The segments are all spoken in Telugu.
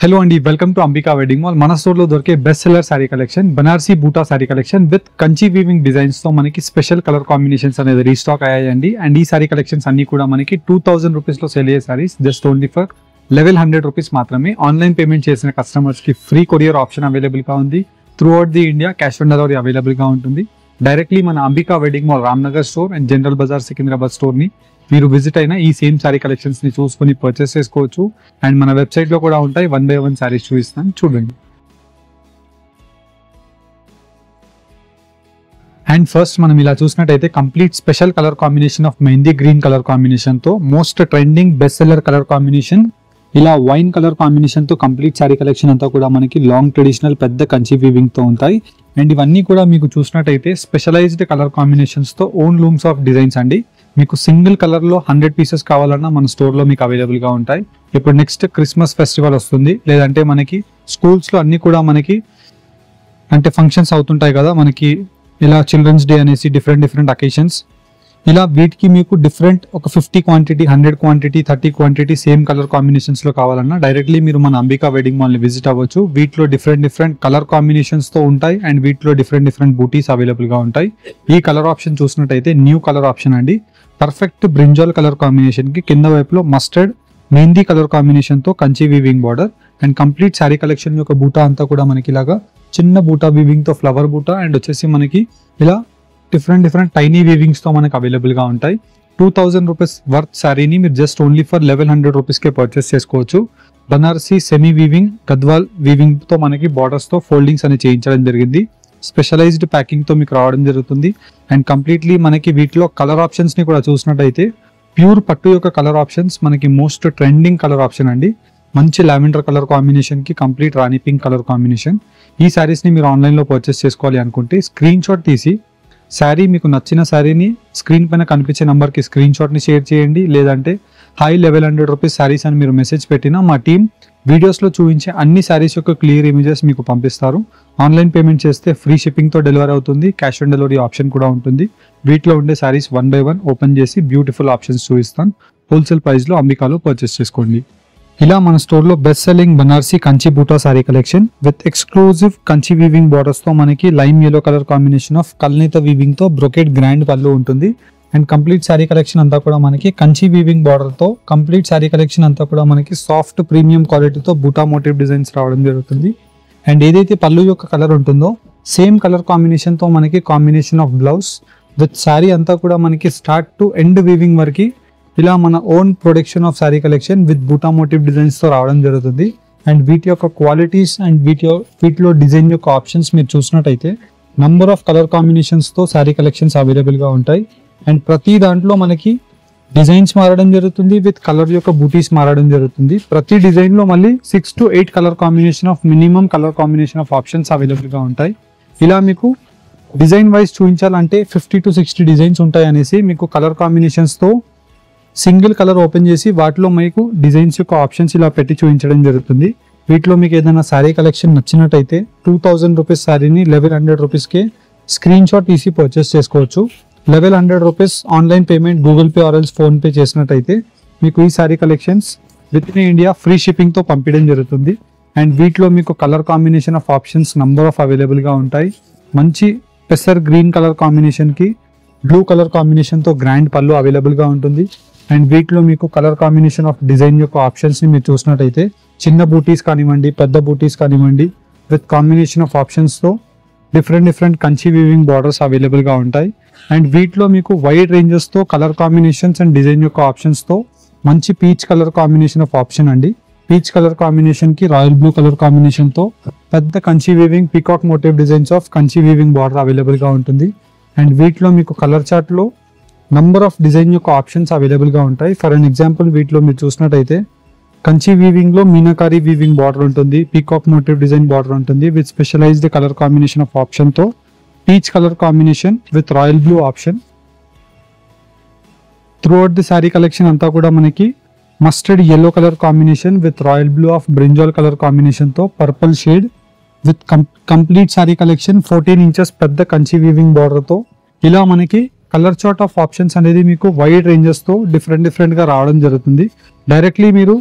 Hello and welcome to Ambika Wedding Mall. మన స్టోర్ లో దొరికే best seller sari collection Banarasi buta sari collection with Kanchi weaving designs తో మనకి స్పెషల్ కలర్ కాంబినేషన్స్ అనేది రీస్టాక్ అయ్యాయండి. అండ్ ఈ సారీ కలెక్షన్స్ అన్ని కూడా మనకి 2000 రూపీస్ లో సేల్ అయ్యే saris just only for eleven 100 rupees మాత్రమే. ఆన్లైన్ పేమెంట్ చేసిన కస్టమర్స్ కి ఫ్రీ కొరియర్ ఆప్షన్ అవైలబుల్ గా ఉంది. Throughout the India cash on delivery available గా ఉంటుంది. డైరెక్ట్లీ మన Ambika wedding mall Ramnagar store and General Bazaar Secunderabad store ని మీరు విజిట్ అయినా ఈ సేమ్ సారీ కలెక్షన్స్ ని చూసుకొని పర్చేస్ చేసుకోవచ్చు. అండ్ మన వెబ్సైట్ లో కూడా ఉంటాయి. 1 by 1 సారీస్ చూపిస్తాను చూడండి. అండ్ ఫస్ట్ మనం ఇలా చూసినట్టయితే complete special colour combination of mehndi green colour combination తో most trending best seller colour combination ఇలా వైన్ కలర్ కాంబినేషన్ తో కంప్లీట్ సారీ కలెక్షన్ అంతా కూడా మనకి లాంగ్ ట్రెడిషనల్ పెద్ద కంచి వీవింగ్ తో ఉంటాయి. అండ్ ఇవన్నీ కూడా మీకు చూసినట్టయితే స్పెషలైజ్డ్ కలర్ కాంబినేషన్స్ తో ఓన్ లూమ్స్ ఆఫ్ డిజైన్స్ అండి. మీకు సింగిల్ కలర్ లో 100 పీసెస్ కావాలన్నా మన స్టోర్ లో మీకు అవైలబుల్ గా ఉంటాయి. ఇప్పుడు నెక్స్ట్ క్రిస్మస్ ఫెస్టివల్ వస్తుంది, లేదంటే మనకి స్కూల్స్ లో అన్ని కూడా మనకి అంటే ఫంక్షన్స్ అవుతుంటాయి కదా, మనకి ఇలా చిల్డ్రన్స్ డే అనేసి డిఫరెంట్ అకేషన్స్, ఇలా వీటికి మీకు డిఫరెంట్ ఒక 50 quantity 100 quantity 30 quantity same colour combinations లో కావాలన్నా డైరెక్ట్లీ మీరు మన అంబికా వెడ్డింగ్ మాల్ ని విజిట్ అవ్వచ్చు. వీటిలో డిఫరెంట్ కలర్ కాంబినేషన్స్ తో ఉంటాయి. అండ్ వీటిలో డిఫరెంట్ బూటీస్ అవైలబుల్ గా ఉంటాయి. ఈ కలర్ ఆప్షన్ చూసినట్టయితే న్యూ కలర్ ఆప్షన్ అండి. పర్ఫెక్ట్ బ్రింజాల్ కలర్ కాంబినేషన్ కి కింద వైపులో మస్టర్డ్ మెహందీ కలర్ కాంబినేషన్ తో Kanchi weaving border. And complete sari collection యొక్క బూటా అంతా కూడా మనకి ఇలాగా చిన్న బూటా వీవింగ్ తో ఫ్లవర్ బూటా అండ్ వచ్చేసి మనకి ఇలా డిఫరెంట్ టైనీ వీవింగ్స్ తో మనకి అవైలబుల్ గా ఉంటాయి. 2000 రూపీస్ వర్త్ శారీని మీరు జస్ట్ ఓన్లీ ఫర్ 1100 రూపీస్ కే పర్చేస్ చేసుకోవచ్చు. Banarasi semi weaving Gadwal weaving తో మనకి బార్డర్స్ తో ఫోల్డింగ్స్ అని చేయించడం జరిగింది. స్పెషలైజ్డ్ ప్యాకింగ్ తో మీకు రావడం జరుగుతుంది. అండ్ కంప్లీట్లీ మనకి వీటిలో కలర్ ఆప్షన్స్ ని కూడా చూసినట్టయితే ప్యూర్ పట్టు యొక్క కలర్ ఆప్షన్స్ మనకి మోస్ట్ ట్రెండింగ్ కలర్ ఆప్షన్ అండి. మంచి లావెండర్ కలర్ కాంబినేషన్ కి కంప్లీట్ రాణి పింక్ కలర్ కాంబినేషన్. ఈ శారీస్ ని మీరు ఆన్లైన్ లో పర్చేస్ చేసుకోవాలి అనుకుంటే స్క్రీన్ షాట్ తీసి శారీ మీకు నచ్చిన శారీని స్క్రీన్ పైన కనిపించే నంబర్ కి స్క్రీన్ షాట్ ని షేర్ చేయండి. లేదంటే హై 1100 రూపీస్ శారీస్ అని మీరు మెసేజ్ పెట్టినా మా టీం వీడియోస్ లో చూపించే అన్ని శారీస్ యొక్క క్లియర్ ఇమేజెస్ మీకు పంపిస్తారు. ఆన్లైన్ పేమెంట్ చేస్తే ఫ్రీ షిప్పింగ్ తో డెలివరీ అవుతుంది. క్యాష్ ఆన్ డెలివరీ ఆప్షన్ కూడా ఉంటుంది. వీటిలో ఉండే శారీస్ 1 by 1 ఓపెన్ చేసి బ్యూటిఫుల్ ఆప్షన్స్ చూపిస్తాను. హోల్సేల్ ప్రైస్ లో అంబికాలో పర్చేస్ చేసుకోండి. ఇలా మన స్టోర్ లో best selling Banarasi Kanchi buta sari collection with exclusive Kanchi weaving borders తో మనకి lime yellow colour combination of కల్నేత వీవింగ్ తో బ్రొకెట్ గ్రాండ్ పళ్ళు ఉంటుంది. అండ్ కంప్లీట్ శారీ కలెక్షన్ అంతా కూడా మనకి కంచి వీవింగ్ బార్డర్ తో కంప్లీట్ శారీ కలెక్షన్ అంతా కూడా మనకి సాఫ్ట్ ప్రీమియం క్వాలిటీతో బూటా మోటివ్ డిజైన్స్ రావడం జరుగుతుంది. అండ్ ఏదైతే పళ్ళు యొక్క కలర్ ఉంటుందో సేమ్ కలర్ కాంబినేషన్ తో మనకి combination of blouse with sari అంతా కూడా మనకి స్టార్ట్ టు ఎండ్ వీవింగ్ వరకు ఇలా మన own production of sari collection with బూటా మోటివ్ డిజైన్స్ తో రావడం జరుగుతుంది. అండ్ వీటి యొక్క క్వాలిటీస్ అండ్ వీటిలో డిజైన్ యొక్క ఆప్షన్స్ మీరు చూసినట్టయితే నంబర్ ఆఫ్ కలర్ కాంబినేషన్స్ తో శారీ కలెక్షన్స్ అవైలబుల్ గా ఉంటాయి. అండ్ ప్రతి దాంట్లో మనకి డిజైన్స్ మారడం జరుగుతుంది విత్ కలర్ యొక్క బూటీస్ మారడం జరుగుతుంది. ప్రతి డిజైన్ లో మళ్ళీ 6 to 8 colour combination of minimum colour combination of options available గా ఉంటాయి. ఇలా మీకు డిజైన్ వైజ్ చూపించాలంటే 50 to 60 డిజైన్స్ ఉంటాయి అనేసి మీకు కలర్ కాంబినేషన్స్ తో సింగిల్ కలర్ ఓపెన్ చేసి వాటిలో మీకు డిజైన్స్ యొక్క ఆప్షన్స్ ఇలా పెట్టి చూపించడం జరుగుతుంది. వీటిలో మీకు ఏదైనా శారీ కలెక్షన్ నచ్చినట్టయితే 2000 రూపీస్ శారీని 1100 రూపీస్కే స్క్రీన్ షాట్ తీసి పర్చేస్ చేసుకోవచ్చు. 1100 rupees online payment Google pay or else phone pay చేసినట్టయితే మీకు ఈ sari collections with in India free shipping తో పంపించడం జరుగుతుంది. అండ్ వీటిలో మీకు colour combination of options number of available గా ఉంటాయి. మంచి పెసర్ గ్రీన్ కలర్ కాంబినేషన్ కి బ్లూ కలర్ కాంబినేషన్ తో గ్రాండ్ పళ్ళు అవైలబుల్ గా ఉంటుంది. అండ్ వీటిలో మీకు కలర్ కాంబినేషన్ ఆఫ్ డిజైన్ యొక్క ఆప్షన్స్ ని మీరు చూసినట్టయితే చిన్న బూటీస్ కానివ్వండి పెద్ద బూటీస్ కానివ్వండి విత్ కాంబినేషన్ ఆఫ్ ఆప్షన్స్ తో different Kanchi weaving borders available గా ఉంటాయి. అండ్ వీటిలో మీకు వైడ్ రేంజెస్ తో కలర్ కాంబినేషన్స్ అండ్ డిజైన్ యొక్క ఆప్షన్స్ తో మంచి peach colour combination of option అండి. పీచ్ కలర్ కాంబినేషన్ కి రాయల్ బ్లూ కలర్ కాంబినేషన్ తో పెద్ద Kanchi weaving peacock motive designs of Kanchi weaving border available గా ఉంటుంది. అండ్ వీటిలో మీకు కలర్ చార్ట్ లో నంబర్ ఆఫ్ డిజైన్ యొక్క ఆప్షన్స్ అవైలబుల్ గా ఉంటాయి. ఫర్ అన్ ఎగ్జాంపుల్ వీటిలో మీరు చూసినట్టయితే కంచి వీవింగ్ లో మీనాకారి వీవింగ్ బార్డర్ ఉంటుంది, పీకాక్ మోటివ్ డిజైన్ బార్డర్ ఉంటుంది with specialised colour combination of option తో peach colour combination with royal blue option. Throughout the sari collection అంతా కూడా మనకి mustard yellow colour combination with royal blue of brinjal colour combination తో purple shade with complete sari collection 14 inches పెద్ద కంచి వీవింగ్ బార్డర్ తో ఇలా మనకి కలర్ చార్ట్ ఆఫ్ ఆప్షన్స్ అనేది మీకు వైడ్ రేంజెస్ తో డిఫరెంట్ గా రావడం జరుగుతుంది. డైరెక్ట్లీ మీరు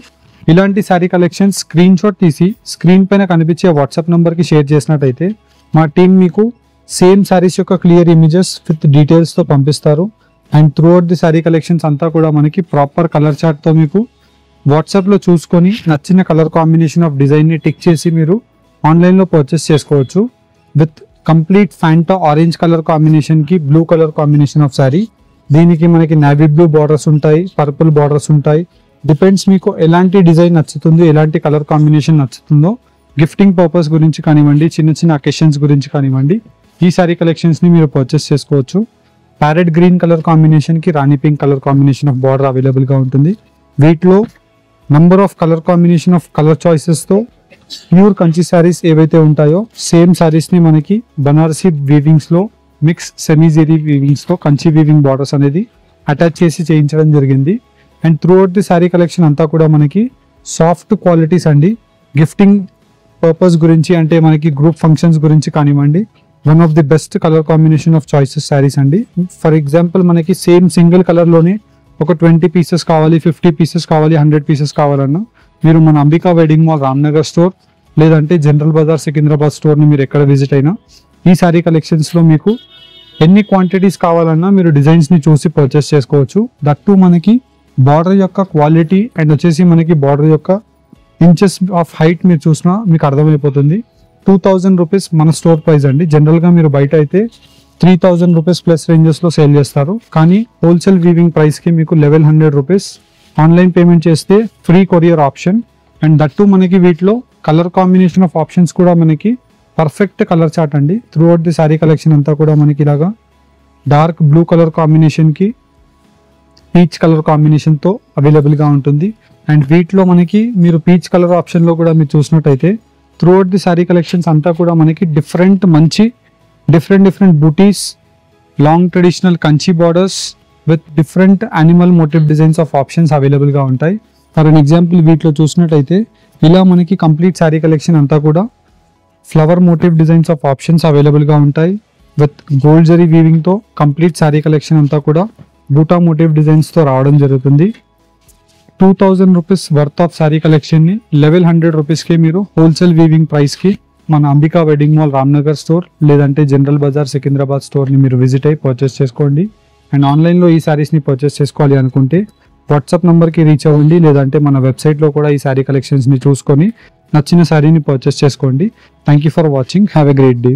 ఇలాంటి శారీ కలెక్షన్స్ స్క్రీన్ షాట్ తీసి స్క్రీన్ పైన కనిపించే వాట్సాప్ నెంబర్కి షేర్ చేసినట్టయితే మా టీం మీకు సేమ్ శారీస్ యొక్క క్లియర్ ఇమేజెస్ విత్ డీటెయిల్స్తో పంపిస్తారు. And throughout the sari collections అంతా కూడా మనకి ప్రాపర్ కలర్ చార్ట్తో మీకు వాట్సాప్లో చూసుకొని నచ్చిన కలర్ కాంబినేషన్ ఆఫ్ డిజైన్ని టిక్ చేసి మీరు ఆన్లైన్లో పర్చేస్ చేసుకోవచ్చు. With complete Fanta orange colour కాంబినేషన్కి blue colour combination of sari. దీనికి మనకి నావీ బ్లూ బార్డర్స్ ఉంటాయి, పర్పుల్ బార్డర్స్ ఉంటాయి. డిపెండ్స్ మీకు ఎలాంటి డిజైన్ నచ్చుతుందో, ఎలాంటి కలర్ కాంబినేషన్ నచ్చుతుందో. గిఫ్టింగ్ పర్పస్ గురించి కానివ్వండి, చిన్న చిన్న అకేషన్స్ గురించి కానివ్వండి, ఈ శారీ కలెక్షన్స్ని మీరు పర్చేస్ చేసుకోవచ్చు. ప్యారెట్ గ్రీన్ కలర్ కాంబినేషన్కి rani pink colour combination of border అవైలబుల్గా ఉంటుంది. వీటిలో number of colour combination of colour చాయిసెస్తో ప్యూర్ కంచి శారీస్ ఏవైతే ఉంటాయో సేమ్ శారీస్ని మనకి బనారసీ వీవింగ్స్లో మిక్స్ సెమీ జెరీ వీవింగ్స్తో కంచి వీవింగ్ బార్డర్స్ అనేది అటాచ్ చేసి చేయించడం జరిగింది. And throughout the sari collection అంతా కూడా మనకి సాఫ్ట్ క్వాలిటీస్ అండి. గిఫ్టింగ్ పర్పస్ గురించి అంటే మనకి గ్రూప్ ఫంక్షన్స్ గురించి కానివ్వండి, one of the best colour combination of choices saris అండి. ఫర్ ఎగ్జాంపుల్ మనకి సేమ్ సింగిల్ కలర్లోనే ఒక 20 పీసెస్ కావాలి, 50 పీసెస్ కావాలి, 100 పీసెస్ కావాలన్నా మీరు మన Ambika wedding mall Ramnagar store లేదంటే జనరల్ బజార్ సికింద్రాబాద్ స్టోర్ని మీరు ఎక్కడ విజిట్ అయినా ఈ శారీ కలెక్షన్స్లో మీకు ఎన్ని క్వాంటిటీస్ కావాలన్నా మీరు డిజైన్స్ని చూసి పర్చేస్ చేసుకోవచ్చు. దట్టు మనకి బార్డర్ యొక్క క్వాలిటీ అండ్ వచ్చేసి మనకి బార్డర్ యొక్క ఇంచెస్ ఆఫ్ హైట్ మీరు చూసినా మీకు అర్థమైపోతుంది. 2000 రూపీస్ మన స్టోర్ ప్రైస్ అండి. జనరల్గా మీరు బయట అయితే 3000 రూపీస్ ప్లస్ రేంజెస్లో సేల్ చేస్తారు. కానీ హోల్సేల్ వీవింగ్ ప్రైస్కి మీకు 1100 రూపీస్. ఆన్లైన్ పేమెంట్ చేస్తే free courier option. And that మనకి వీటిలో కలర్ కాంబినేషన్ ఆఫ్ ఆప్షన్స్ కూడా మనకి పర్ఫెక్ట్ కలర్ చార్ట్ అండి. Throughout the sari collection అంతా కూడా మనకి ఇలాగా డార్క్ బ్లూ కలర్ కాంబినేషన్కి పీచ్ కలర్ కాంబినేషన్తో అవైలబుల్గా ఉంటుంది. అండ్ వీటిలో మనకి మీరు పీచ్ కలర్ ఆప్షన్లో కూడా మీరు చూసినట్టయితే throughout the sari collections అంతా కూడా మనకి different butis, long traditional Kanchi borders with different animal motif designs of options అవైలబుల్గా ఉంటాయి. ఫర్ అన్ ఎగ్జాంపుల్ వీటిలో చూసినట్టయితే ఇలా మనకి కంప్లీట్ శారీ కలెక్షన్ అంతా కూడా flower motive designs of options అవైలబుల్గా ఉంటాయి. విత్ గోల్డ్ జరీ వీవింగ్తో కంప్లీట్ శారీ కలెక్షన్ అంతా కూడా బూటా మోటివ్ డిజైన్స్తో రావడం జరుగుతుంది. 2000 రూపీస్ వర్త్ ఆఫ్ శారీ కలెక్షన్ని 1100 రూపీస్కి మీరు హోల్సేల్ వీవింగ్ ప్రైస్కి మన Ambika wedding mall Ramnagar store లేదంటే జనరల్ బజార్ సికింద్రాబాద్ స్టోర్ని మీరు విజిట్ అయ్యి పర్చేస్ చేసుకోండి. అండ్ ఆన్లైన్లో ఈ శారీస్ని పర్చేస్ చేసుకోవాలి అనుకుంటే వాట్సాప్ నెంబర్కి రీచ్ అవ్వండి, లేదంటే మన వెబ్సైట్లో కూడా ఈ శారీ కలెక్షన్స్ని చూసుకొని నచ్చిన శారీని పర్చేస్ చేసుకోండి. Thank you for watching. Have a great day.